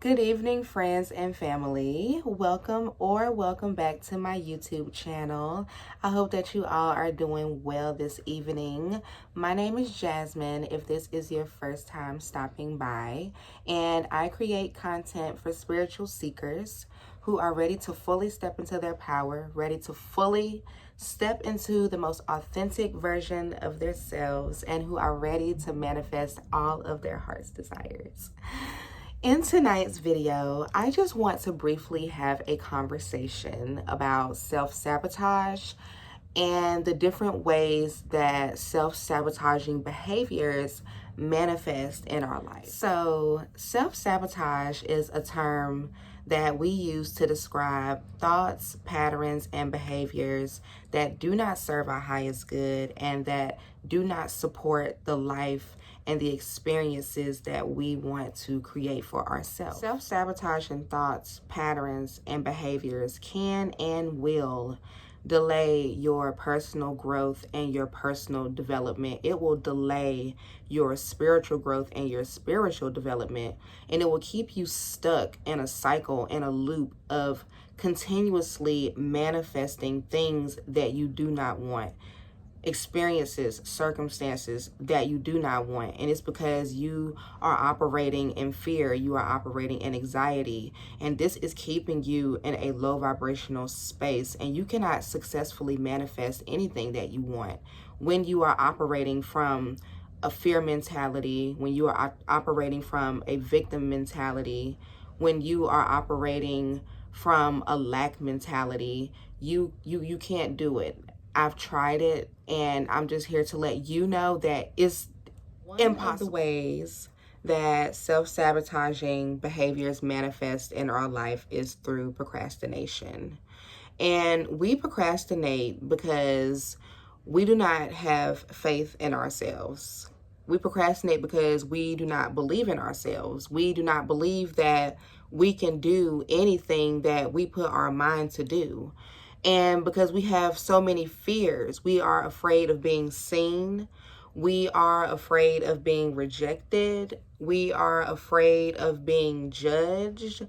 Good evening, friends and family. Welcome back to my YouTube channel. I hope that you all are doing well this evening. My name is Jasmine, if this is your first time stopping by, and I create content for spiritual seekers who are ready to fully step into their power, ready to fully step into the most authentic version of themselves, and who are ready to manifest all of their heart's desires. In tonight's video, I just want to briefly have a conversation about self-sabotage and the different ways that self-sabotaging behaviors manifest in our life. So, self-sabotage is a term that we use to describe thoughts, patterns, and behaviors that do not serve our highest good and that do not support the life and the experiences that we want to create for ourselves. Self-sabotaging thoughts, patterns, and behaviors can and will delay your personal growth and your personal development. It will delay your spiritual growth and your spiritual development, and it will keep you stuck in a cycle, in a loop of continuously manifesting things that you do not want, experiences, circumstances that you do not want. And it's because you are operating in fear, you are operating in anxiety, and this is keeping you in a low vibrational space, and you cannot successfully manifest anything that you want when you are operating from a fear mentality, when you are operating from a victim mentality, when you are operating from a lack mentality. You can't do it. I've tried it, and I'm just here to let you know that it's impossible. One of the ways that self-sabotaging behaviors manifest in our life is through procrastination. And we procrastinate because we do not have faith in ourselves. We procrastinate because we do not believe in ourselves. We do not believe that we can do anything that we put our mind to do. And because we have so many fears, we are afraid of being seen. We are afraid of being rejected. We are afraid of being judged.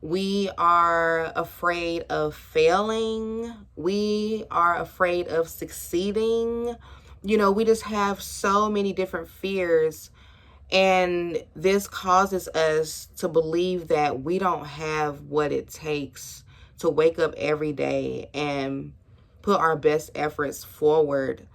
We are afraid of failing. We are afraid of succeeding. We just have so many different fears. And this causes us to believe that we don't have what it takes to wake up every day and put our best efforts forward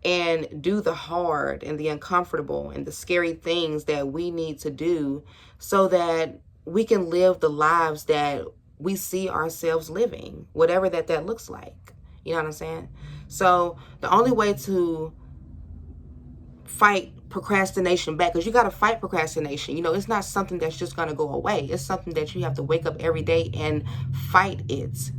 and do the hard and the uncomfortable and the scary things that we need to do so that we can live the lives that we see ourselves living, whatever that looks like. You know what I'm saying? So the only way to fight procrastination back, because you got to fight procrastination. It's not something that's just going to go away. It's something that you have to wake up every day and fight it.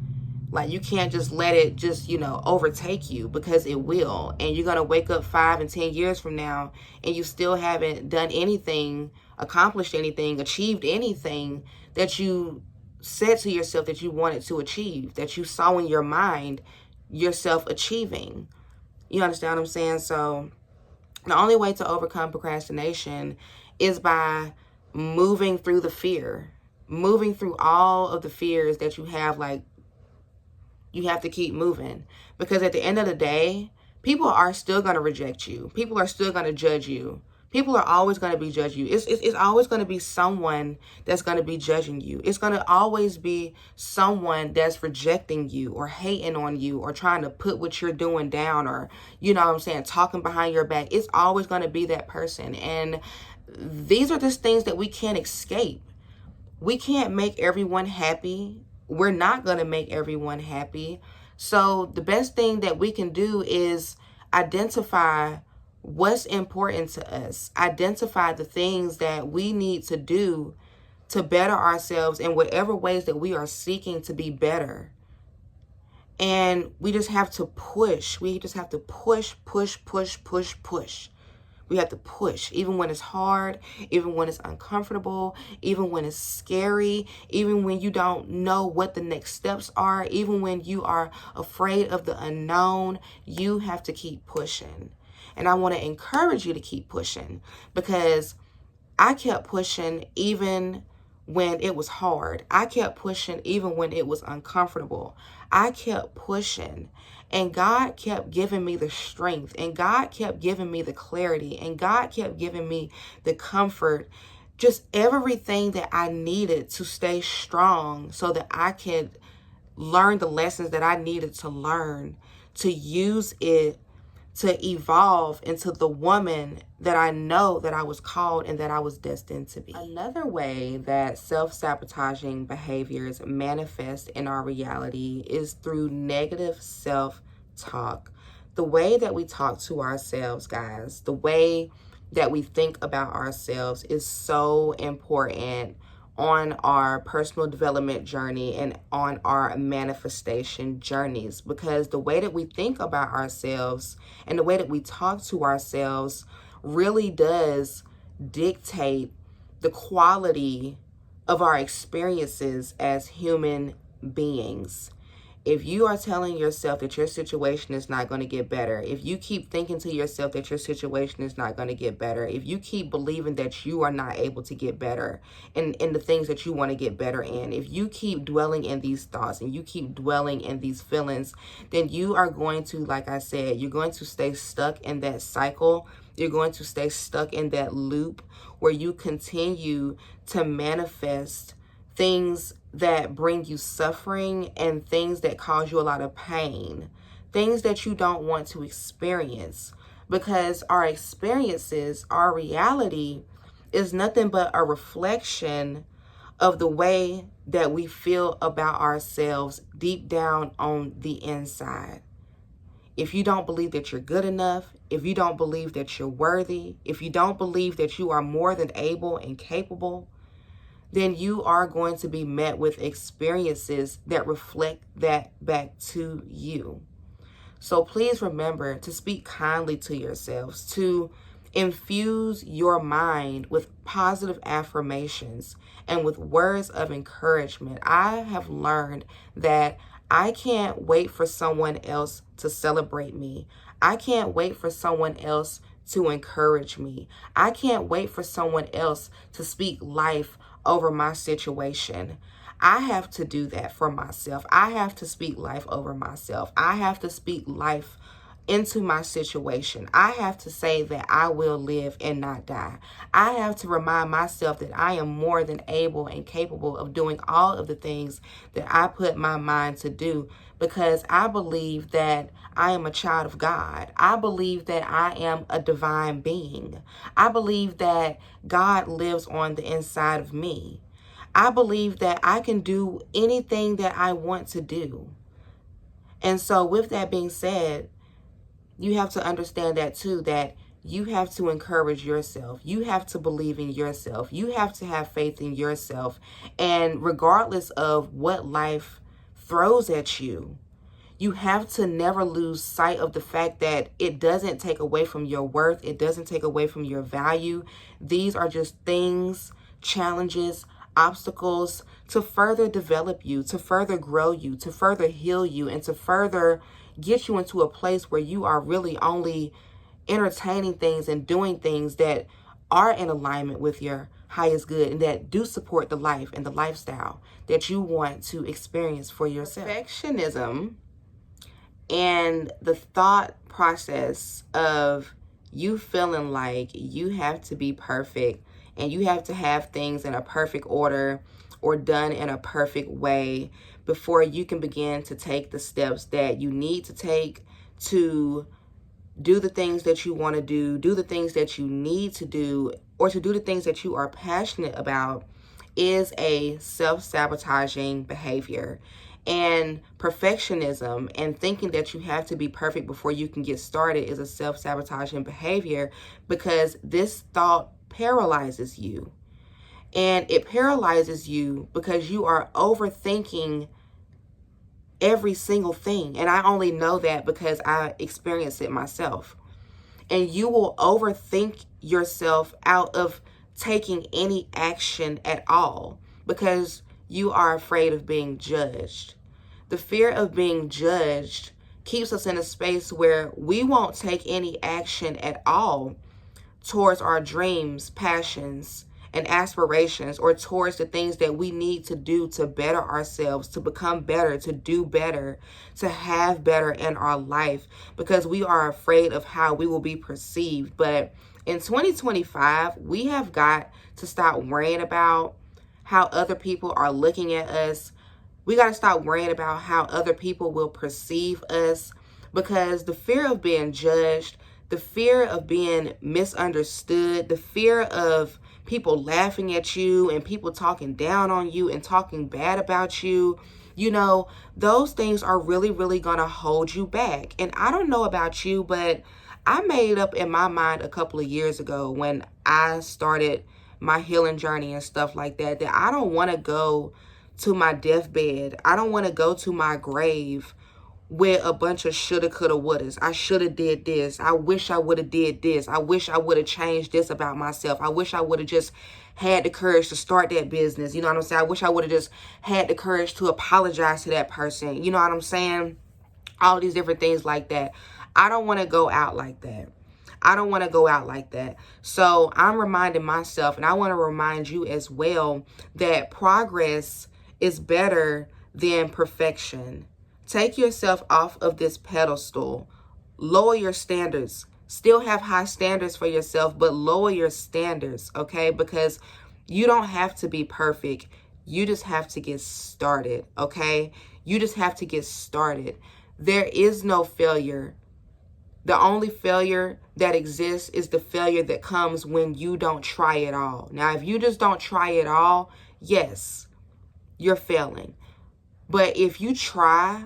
Like, you can't just let it just, overtake you, because it will. And you're going to wake up 5 and 10 years from now and you still haven't done anything, accomplished anything, achieved anything that you said to yourself that you wanted to achieve, that you saw in your mind yourself achieving. You understand what I'm saying? So the only way to overcome procrastination is by moving through the fear, moving through all of the fears that you have. Like, you have to keep moving, because at the end of the day, people are still going to reject you. People are still going to judge you. People are always going to be judging you. It's always going to be someone that's going to be judging you. It's going to always be someone that's rejecting you or hating on you or trying to put what you're doing down, or, talking behind your back. It's always going to be that person. And these are just things that we can't escape. We can't make everyone happy. We're not going to make everyone happy. So the best thing that we can do is identify what's important to us, identify the things that we need to do to better ourselves in whatever ways that we are seeking to be better. And we just have to push. We just have to push. We have to push, even when it's hard, even when it's uncomfortable, even when it's scary, even when you don't know what the next steps are, even when you are afraid of the unknown. You have to keep pushing. And I want to encourage you to keep pushing, because I kept pushing even when it was hard. I kept pushing even when it was uncomfortable. I kept pushing, and God kept giving me the strength, and God kept giving me the clarity, and God kept giving me the comfort, just everything that I needed to stay strong so that I could learn the lessons that I needed to learn, to use it to evolve into the woman that I know that I was called and that I was destined to be. Another way that self-sabotaging behaviors manifest in our reality is through negative self-talk. The way that we talk to ourselves, guys, the way that we think about ourselves is so important on our personal development journey and on our manifestation journeys, because the way that we think about ourselves and the way that we talk to ourselves really does dictate the quality of our experiences as human beings. If you are telling yourself that your situation is not going to get better, if you keep thinking to yourself that your situation is not going to get better, if you keep believing that you are not able to get better in the things that you want to get better in, if you keep dwelling in these thoughts and you keep dwelling in these feelings, then you are going to, like I said, you're going to stay stuck in that cycle. You're going to stay stuck in that loop where you continue to manifest things that bring you suffering and things that cause you a lot of pain, things that you don't want to experience, because our experiences, our reality is nothing but a reflection of the way that we feel about ourselves deep down on the inside. If you don't believe that you're good enough, if you don't believe that you're worthy, if you don't believe that you are more than able and capable, then you are going to be met with experiences that reflect that back to you. So please remember to speak kindly to yourselves, to infuse your mind with positive affirmations and with words of encouragement. I have learned that I can't wait for someone else to celebrate me. I can't wait for someone else to encourage me. I can't wait for someone else to speak life over my situation. I have to do that for myself. I have to speak life over myself. I have to speak life into my situation. I have to say that I will live and not die. I have to remind myself that I am more than able and capable of doing all of the things that I put my mind to do, because I believe that I am a child of God. I believe that I am a divine being. I believe that God lives on the inside of me. I believe that I can do anything that I want to do. And so with that being said, you have to understand that too, that you have to encourage yourself. You have to believe in yourself. You have to have faith in yourself. And regardless of what life throws at you, you have to never lose sight of the fact that it doesn't take away from your worth. It doesn't take away from your value. These are just things, challenges, obstacles to further develop you, to further grow you, to further heal you, and to further get you into a place where you are really only entertaining things and doing things that are in alignment with your highest good and that do support the life and the lifestyle that you want to experience for yourself. Perfectionism and the thought process of you feeling like you have to be perfect and you have to have things in a perfect order or done in a perfect way before you can begin to take the steps that you need to take to do the things that you want to do the things that you need to do, or to do the things that you are passionate about, is a self-sabotaging behavior. And perfectionism and thinking that you have to be perfect before you can get started is a self-sabotaging behavior, because this thought paralyzes you. And it paralyzes you because you are overthinking every single thing. And I only know that because I experienced it myself. And you will overthink yourself out of taking any action at all because you are afraid of being judged. The fear of being judged keeps us in a space where we won't take any action at all towards our dreams, passions, and aspirations, or towards the things that we need to do to better ourselves, to become better, to do better, to have better in our life, because we are afraid of how we will be perceived. But in 2025, we have got to stop worrying about how other people are looking at us. We got to stop worrying about how other people will perceive us, because the fear of being judged, the fear of being misunderstood, the fear of people laughing at you and people talking down on you and talking bad about you, you know, those things are really, really going to hold you back. And I don't know about you, but I made up in my mind a couple of years ago when I started my healing journey and stuff like that, that I don't want to go to my deathbed. I don't want to go to my grave with a bunch of shoulda, coulda, wouldas. I shoulda did this. I wish I would have did this. I wish I would have changed this about myself. I wish I would have just had the courage to start that business. You know what I'm saying? I wish I would have just had the courage to apologize to that person. You know what I'm saying? All these different things like that. I don't want to go out like that. I don't want to go out like that. So I'm reminding myself, and I want to remind you as well, that progress is better than perfection. Take yourself off of this pedestal. Lower your standards. Still have high standards for yourself, but lower your standards, okay? Because you don't have to be perfect. You just have to get started, okay? You just have to get started. There is no failure. The only failure that exists is the failure that comes when you don't try at all. Now, if you just don't try at all, yes, you're failing. But if you try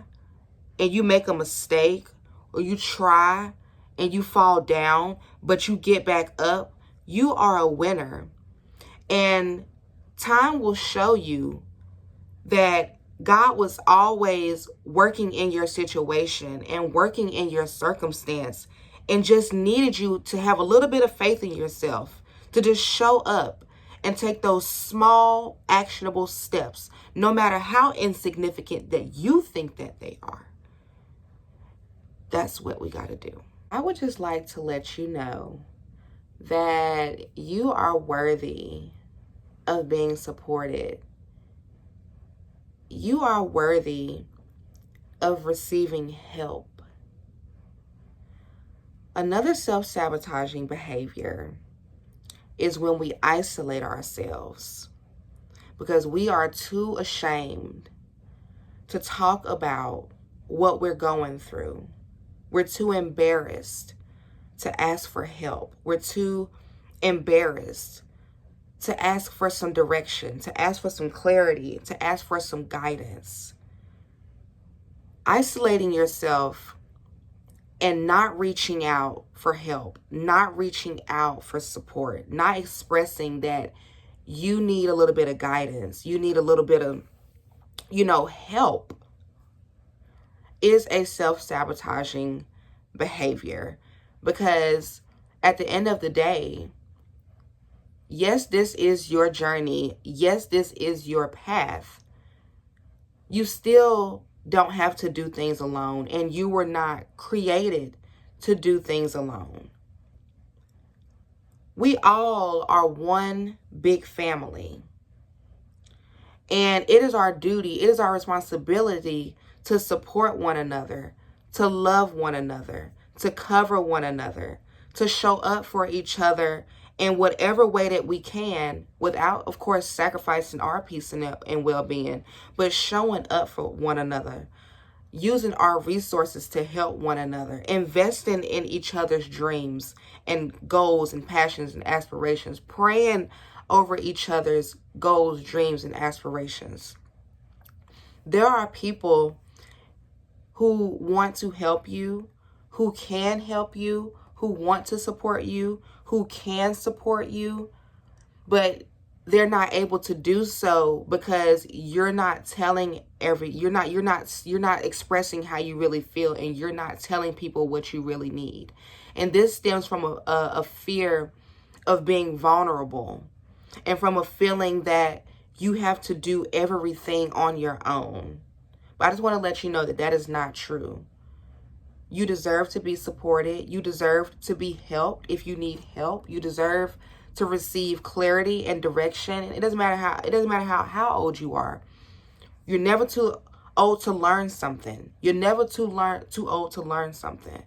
and you make a mistake, or you try and you fall down, but you get back up, you are a winner. And time will show you that God was always working in your situation and working in your circumstance, and just needed you to have a little bit of faith in yourself, to just show up and take those small, actionable steps, no matter how insignificant that you think that they are. That's what we got to do. I would just like to let you know that you are worthy of being supported. You are worthy of receiving help. Another self-sabotaging behavior is when we isolate ourselves because we are too ashamed to talk about what we're going through. We're too embarrassed to ask for help. We're too embarrassed to ask for some direction, to ask for some clarity, to ask for some guidance. Isolating yourself and not reaching out for help, not reaching out for support, not expressing that you need a little bit of guidance, you need a little bit of, help, is a self-sabotaging behavior. Because at the end of the day, yes, this is your journey. Yes, this is your path. You still don't have to do things alone, and you were not created to do things alone. We all are one big family, and it is our duty, it is our responsibility to support one another, to love one another, to cover one another, to show up for each other in whatever way that we can, without, of course, sacrificing our peace and well-being, but showing up for one another, using our resources to help one another, investing in each other's dreams and goals and passions and aspirations, praying over each other's goals, dreams, and aspirations. There are people who want to help you, who can help you, who want to support you, who can support you, but they're not able to do so because you're not telling you're not expressing how you really feel, and you're not telling people what you really need. And this stems from a fear of being vulnerable, and from a feeling that you have to do everything on your own. But I just want to let you know that that is not true. You deserve to be supported. You deserve to be helped if you need help. You deserve to receive clarity and direction. It doesn't matter how old you are. You're never too old to learn something. You're never too old to learn something.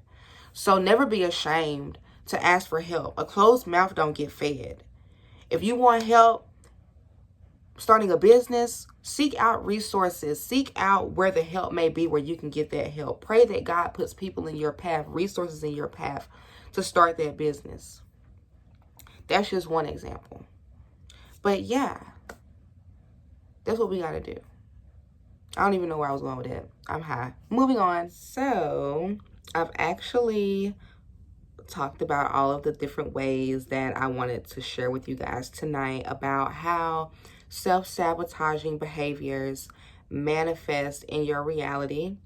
So never be ashamed to ask for help. A closed mouth don't get fed. If you want help starting a business, seek out resources. Seek out where the help may be, where you can get that help. Pray that God puts people in your path, resources in your path to start that business. That's just one example. But yeah, that's what we got to do. I don't even know where I was going with that. I'm high. Moving on. So I've actually talked about all of the different ways that I wanted to share with you guys tonight about how self-sabotaging behaviors manifest in your reality.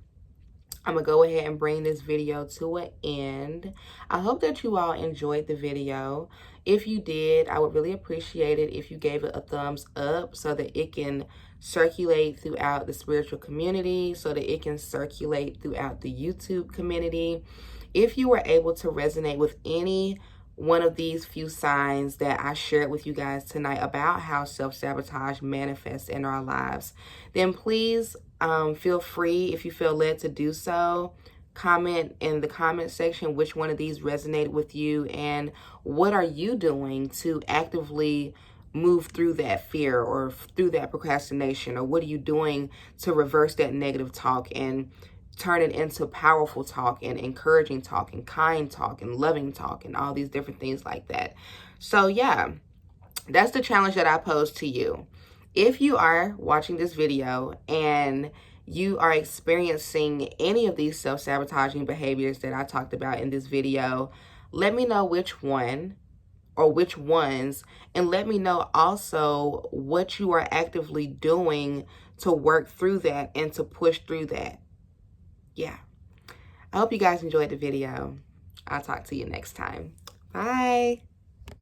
I'm going to go ahead and bring this video to an end. I hope that you all enjoyed the video. If you did, I would really appreciate it if you gave it a thumbs up so that it can circulate throughout the spiritual community, so that it can circulate throughout the YouTube community. If you were able to resonate with any one of these few signs that I shared with you guys tonight about how self-sabotage manifests in our lives, then please feel free, if you feel led to do so, comment in the comment section which one of these resonated with you and what are you doing to actively move through that fear or through that procrastination, or what are you doing to reverse that negative talk and turn it into powerful talk and encouraging talk and kind talk and loving talk and all these different things like that. So yeah, that's the challenge that I pose to you. If you are watching this video and you are experiencing any of these self-sabotaging behaviors that I talked about in this video, let me know which one or which ones, and let me know also what you are actively doing to work through that and to push through that. Yeah. I hope you guys enjoyed the video. I'll talk to you next time. Bye.